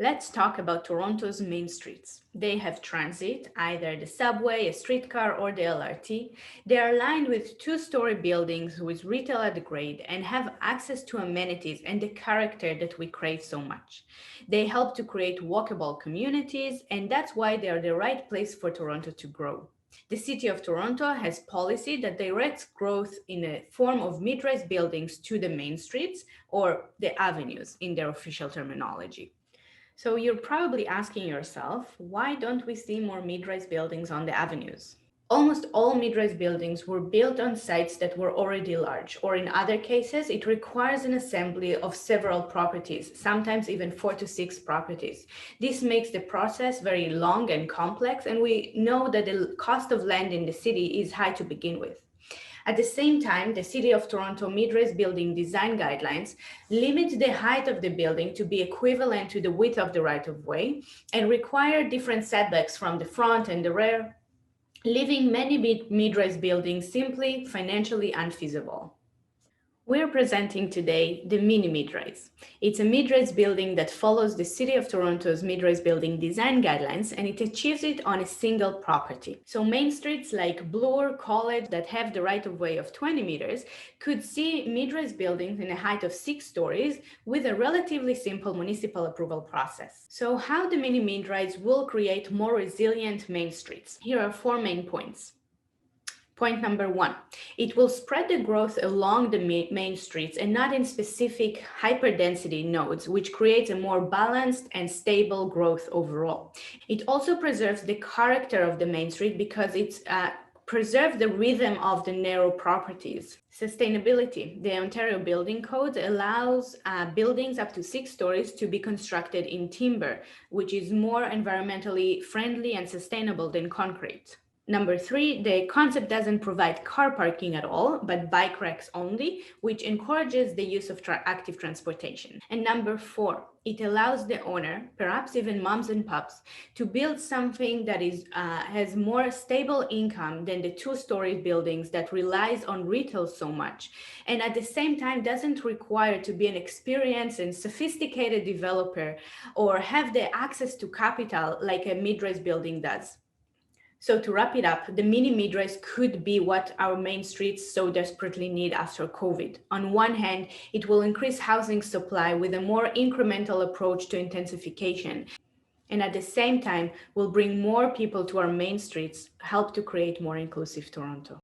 Let's talk about Toronto's main streets. They have transit, either the subway, a streetcar, or the LRT. They are lined with two-story buildings with retail at grade and have access to amenities and the character that we crave so much. They help to create walkable communities, and that's why they are the right place for Toronto to grow. The City of Toronto has policy that directs growth in the form of mid-rise buildings to the main streets or the avenues in their official terminology. So you're probably asking yourself, why don't we see more mid-rise buildings on the avenues? Almost all mid-rise buildings were built on sites that were already large, or in other cases, it requires an assembly of several properties, sometimes even 4 to 6 properties. This makes the process very long and complex, and we know that the cost of land in the city is high to begin with. At the same time, the City of Toronto mid-rise building design guidelines limit the height of the building to be equivalent to the width of the right-of-way and require different setbacks from the front and the rear, leaving many mid-rise buildings simply financially unfeasible. We're presenting today the mini-midrise. It's a mid-rise building that follows the City of Toronto's mid-rise building design guidelines, and it achieves it on a single property. So main streets like Bloor, College that have the right-of-way of 20 meters could see mid-rise buildings in a height of 6 stories with a relatively simple municipal approval process. So how the mini-midrise will create more resilient main streets? Here are 4 main points. Point number 1, it will spread the growth along the main streets and not in specific hyperdensity nodes, which creates a more balanced and stable growth overall. It also preserves the character of the main street because it's preserve the rhythm of the narrow properties. Sustainability. The Ontario Building Code allows buildings up to 6 stories to be constructed in timber, which is more environmentally friendly and sustainable than concrete. Number 3, the concept doesn't provide car parking at all, but bike racks only, which encourages the use of active transportation. And number 4, it allows the owner, perhaps even moms and pups, to build something that has more stable income than the 2-story buildings that relies on retail so much, and at the same time doesn't require to be an experienced and sophisticated developer or have the access to capital like a mid-rise building does. So to wrap it up, the mini midrise could be what our main streets so desperately need after COVID. On one hand, it will increase housing supply with a more incremental approach to intensification, and at the same time will bring more people to our main streets, help to create more inclusive Toronto.